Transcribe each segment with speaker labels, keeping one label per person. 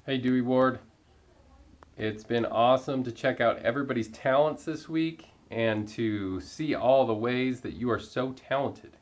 Speaker 1: Hey, Dewey Ward. It's been awesome to check out everybody's talents this week and to see all the ways that you are so talented.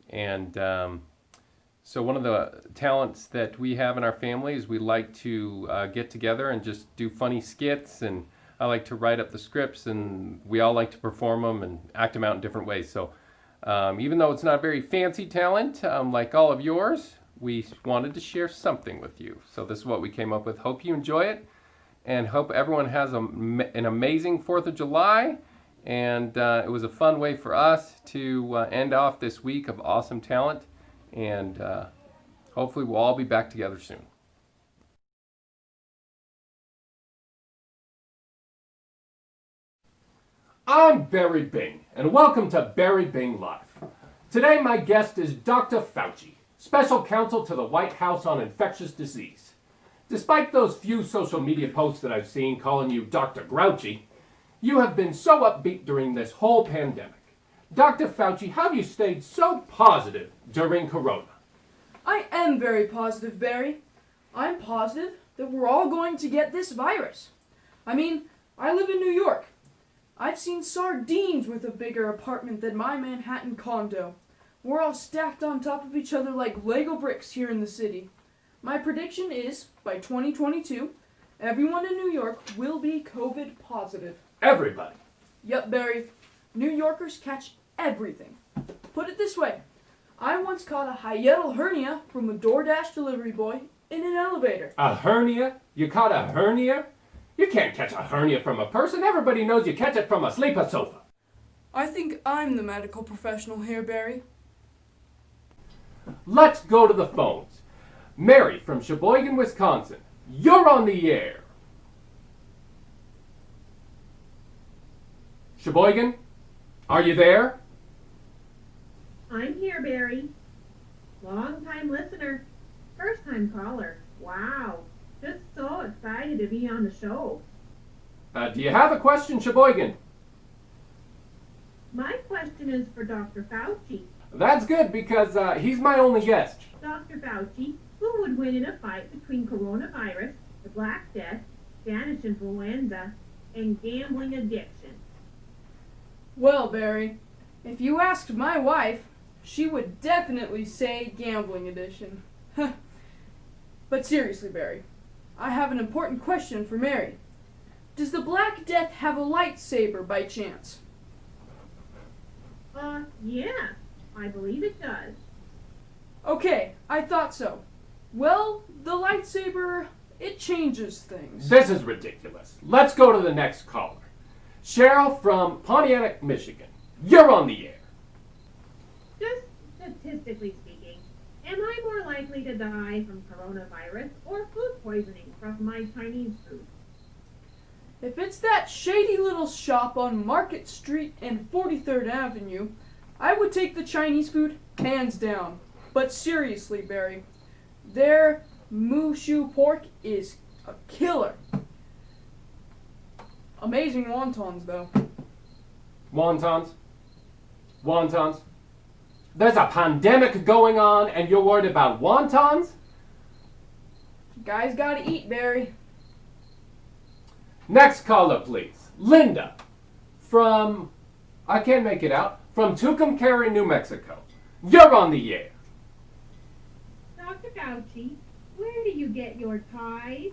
Speaker 1: And so, one of the talents that we have in our family is we like to get together and just do funny skits. And I like to write up the scripts, and we all like to perform them and act them out in different ways. So, even though it's not a very fancy talent like all of yours, we wanted to share something with you. So this is what we came up with. Hope you enjoy it, and hope everyone has an amazing 4th of July. And it was a fun way for us to end off this week of awesome talent. And hopefully we'll all be back together soon.
Speaker 2: I'm Barry Bing, and welcome to Barry Bing Live. Today my guest is Dr. Fauci, Special Counsel to the White House on Infectious Disease. Despite those few social media posts that I've seen calling you Dr. Grouchy, you have been so upbeat during this whole pandemic. Dr. Fauci, how have you stayed so positive during Corona?
Speaker 3: I am very positive, Barry. I'm positive that we're all going to get this virus. I mean, I live in New York. I've seen sardines with a bigger apartment than my Manhattan condo. We're all stacked on top of each other like Lego bricks here in the city. My prediction is, by 2022, everyone in New York will be COVID positive.
Speaker 2: Everybody.
Speaker 3: Yup, Barry. New Yorkers catch everything. Put it this way. I once caught a hiatal hernia from a DoorDash delivery boy in an elevator.
Speaker 2: A hernia? You caught a hernia? You can't catch a hernia from a person. Everybody knows you catch it from a sleeper sofa.
Speaker 3: I think I'm the medical professional here, Barry.
Speaker 2: Let's go to the phones. Mary from Sheboygan, Wisconsin. You're on the air. Sheboygan, are you there?
Speaker 4: I'm here, Barry. Long-time listener, first-time caller. Wow, just so excited to be on the show.
Speaker 2: Do you have a question, Sheboygan?
Speaker 4: My question is for Dr. Fauci.
Speaker 2: That's good because he's my only guest.
Speaker 4: Dr. Fauci, who would win in a fight between coronavirus, the Black Death, Spanish influenza, and gambling addiction?
Speaker 3: Well, Barry, if you asked my wife, she would definitely say gambling addiction. But seriously, Barry, I have an important question for Mary. Does the Black Death have a lightsaber by chance?
Speaker 4: Yeah, I believe it does.
Speaker 3: Okay, I thought so. Well, the lightsaber, it changes things.
Speaker 2: This is ridiculous. Let's go to the next caller. Cheryl from Pontiac, Michigan. You're on the air.
Speaker 4: Just statistically speaking, am I more likely to die from coronavirus or food poisoning from my Chinese food?
Speaker 3: If it's that shady little shop on Market Street and 43rd Avenue, I would take the Chinese food hands down. But seriously, Barry, their Mushu pork is a killer. Amazing wontons, though.
Speaker 2: Wontons? Wontons? There's a pandemic going on and you're worried about wontons?
Speaker 3: Guys gotta eat, Barry.
Speaker 2: Next caller, please. Linda from, I can't make it out, from Tucumcari, New Mexico. You're on the air.
Speaker 4: Dr. Fauci, where do you get your ties?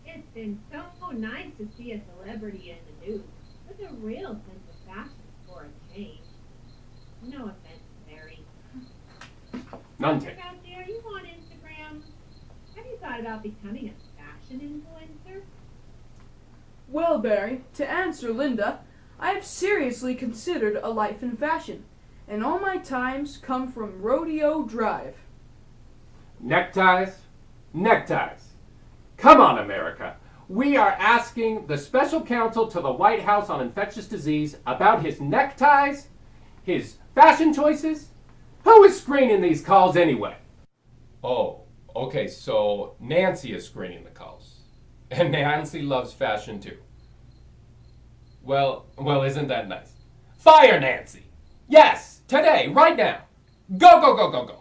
Speaker 4: It's been so nice to see a celebrity in the news with a real sense of fashion for a change. No offense, Mary.
Speaker 2: None
Speaker 4: Dr.
Speaker 2: taken.
Speaker 4: Fauci, are you on Instagram? Have you thought about becoming a fashion influencer?
Speaker 3: Well, Barry, to answer Linda, I have seriously considered a life in fashion, and all my times come from Rodeo Drive.
Speaker 2: Neckties? Neckties. Come on, America. We are asking the special counsel to the White House on infectious disease about his neckties, his fashion choices. Who is screening these calls anyway? Oh, okay, so Nancy is screening the calls. And Nancy loves fashion too. Well, isn't that nice? Fire Nancy! Yes, today, right now. Go, go, go, go, go.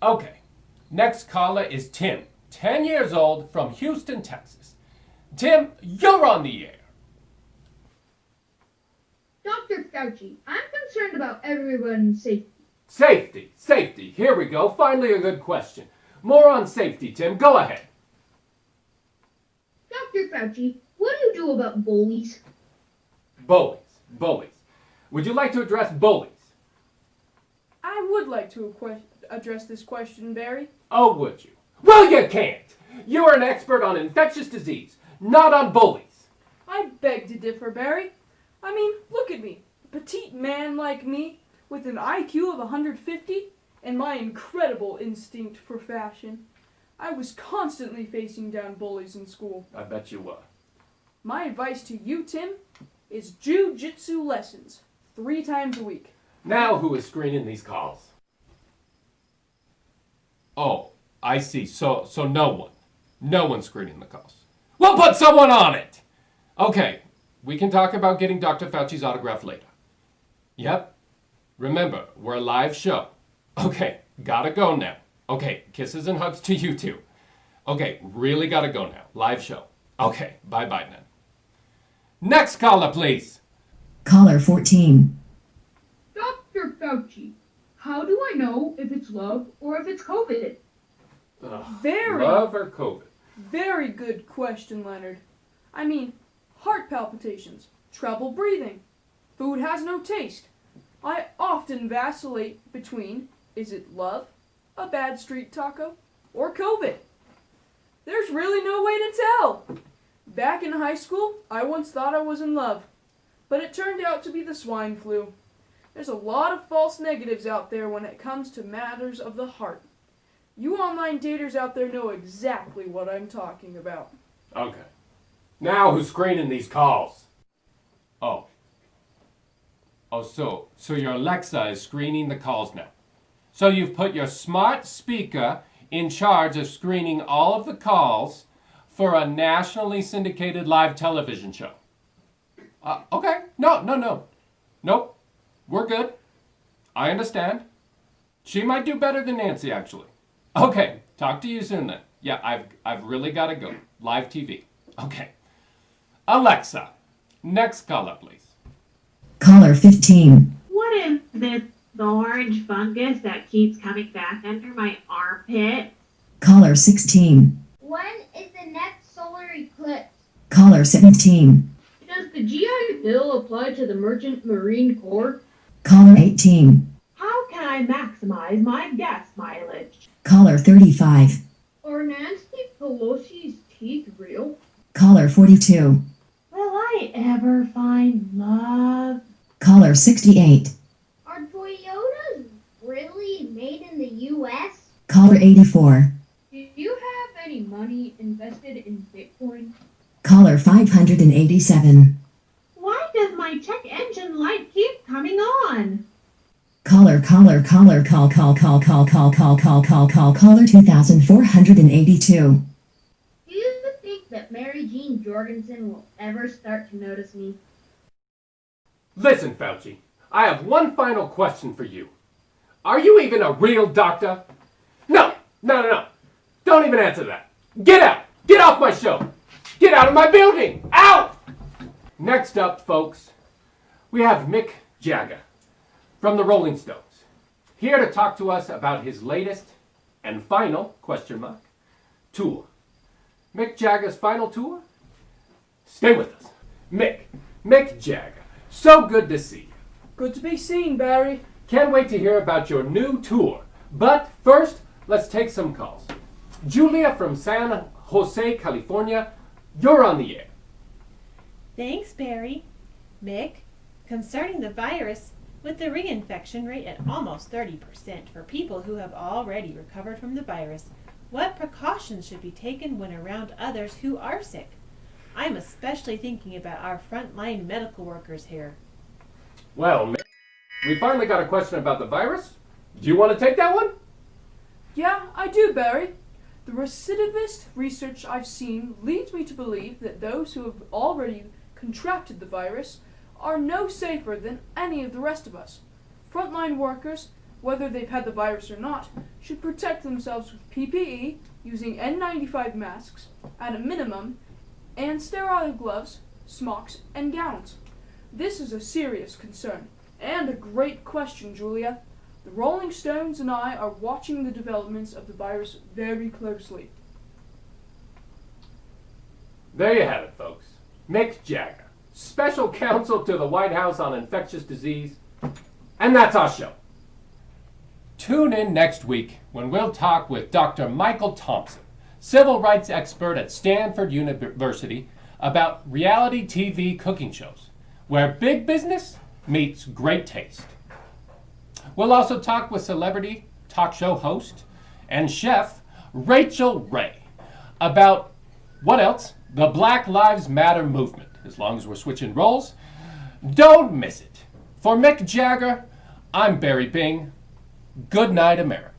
Speaker 2: Okay, next caller is Tim. 10 years old, from Houston, Texas. Tim, you're on the air.
Speaker 5: Dr. Fauci, I'm concerned about everyone's safety.
Speaker 2: Safety. Here we go. Finally a good question. More on safety, Tim. Go ahead.
Speaker 5: Dr. Fauci, what do you do about bullies?
Speaker 2: Bullies. Would you like to address bullies?
Speaker 3: I would like to address this question, Barry.
Speaker 2: Oh, would you? Well, you can't. You are an expert on infectious disease, not on bullies.
Speaker 3: I beg to differ, Barry. I mean, look at me. A petite man like me, with an IQ of 150, and my incredible instinct for fashion. I was constantly facing down bullies in school.
Speaker 2: I bet you were.
Speaker 3: My advice to you, Tim, is jiu-jitsu lessons 3 times a week.
Speaker 2: Now who is screening these calls? Oh, I see. So no one. No one's screening the calls. We'll put someone on it! Okay, we can talk about getting Dr. Fauci's autograph later. Yep. Remember, we're a live show. Okay, gotta go now. Okay, kisses and hugs to you too. Okay, really gotta go now. Live show. Okay, bye-bye then. Next caller, please.
Speaker 6: Caller 14.
Speaker 5: Dr. Fauci, how do I know if it's love or if it's COVID?
Speaker 2: Love or COVID?
Speaker 3: Very good question, Leonard. I mean, heart palpitations, trouble breathing, food has no taste. I often vacillate between, is it love, a bad street taco, or COVID? There's really no way to tell. Back in high school, I once thought I was in love, but it turned out to be the swine flu. There's a lot of false negatives out there when it comes to matters of the heart. You online daters out there know exactly what I'm talking about.
Speaker 2: Okay. Now who's screening these calls? Oh, so your Alexa is screening the calls now. So you've put your smart speaker in charge of screening all of the calls for a nationally syndicated live television show. Okay. No. Nope. We're good. I understand. She might do better than Nancy, actually. Okay. Talk to you soon then. Yeah, I've really got to go. Live TV. Okay. Alexa, next caller, please.
Speaker 6: Caller 15.
Speaker 7: What is this, the orange fungus that keeps coming back under my armpit?
Speaker 6: Caller 16.
Speaker 8: When is the next solar eclipse?
Speaker 6: Caller 17.
Speaker 5: Does the GI Bill apply to the Merchant Marine Corps?
Speaker 6: Caller 18.
Speaker 7: How can I maximize my gas mileage?
Speaker 6: Caller 35.
Speaker 5: Are Nancy Pelosi's teeth real?
Speaker 6: Caller 42.
Speaker 7: Will I ever find love?
Speaker 6: Caller 68.
Speaker 8: Are Toyotas really made in the U.S.?
Speaker 6: Caller 84.
Speaker 5: Do you have any money invested in Bitcoin?
Speaker 6: Caller 587.
Speaker 7: Why does my check engine light keep coming on?
Speaker 6: Caller 2482.
Speaker 8: Do you think that Mary Jean Jorgensen will ever start to notice me?
Speaker 2: Listen, Fauci, I have one final question for you. Are you even a real doctor? No. Don't even answer that. Get out. Get off my show. Get out of my building. Out! Next up, folks, we have Mick Jagger from the Rolling Stones, here to talk to us about his latest and final, tour. Mick Jagger's final tour? Stay with us. Mick Jagger, so good to see you.
Speaker 3: Good to be seen, Barry.
Speaker 2: Can't wait to hear about your new tour. But first, let's take some calls. Julia from San Jose, California, you're on the air.
Speaker 9: Thanks, Barry. Mick, concerning the virus, with the reinfection rate at almost 30% for people who have already recovered from the virus, what precautions should be taken when around others who are sick? I'm especially thinking about our frontline medical workers here.
Speaker 2: Well, Mick, we finally got a question about the virus. Do you want to take that one?
Speaker 3: Yeah, I do, Barry. The recidivist research I've seen leads me to believe that those who have already contracted the virus are no safer than any of the rest of us. Frontline workers whether they've had the virus or not, should protect themselves with PPE, using N95 masks at a minimum, and sterile gloves, smocks, and gowns. This is a serious concern, and a great question, Julia. The Rolling Stones and I are watching the developments of the virus very closely.
Speaker 2: There you have it, folks. Mick Jagger, special counsel to the White House on infectious disease. And that's our show. Tune in next week when we'll talk with Dr. Michael Thompson, civil rights expert at Stanford University, about reality TV cooking shows, where big business meets great taste. We'll also talk with celebrity talk show host and chef Rachel Ray about, what else? The Black Lives Matter movement. As long as we're switching roles, don't miss it. For Mick Jagger, I'm Barry Bing. Good night, America.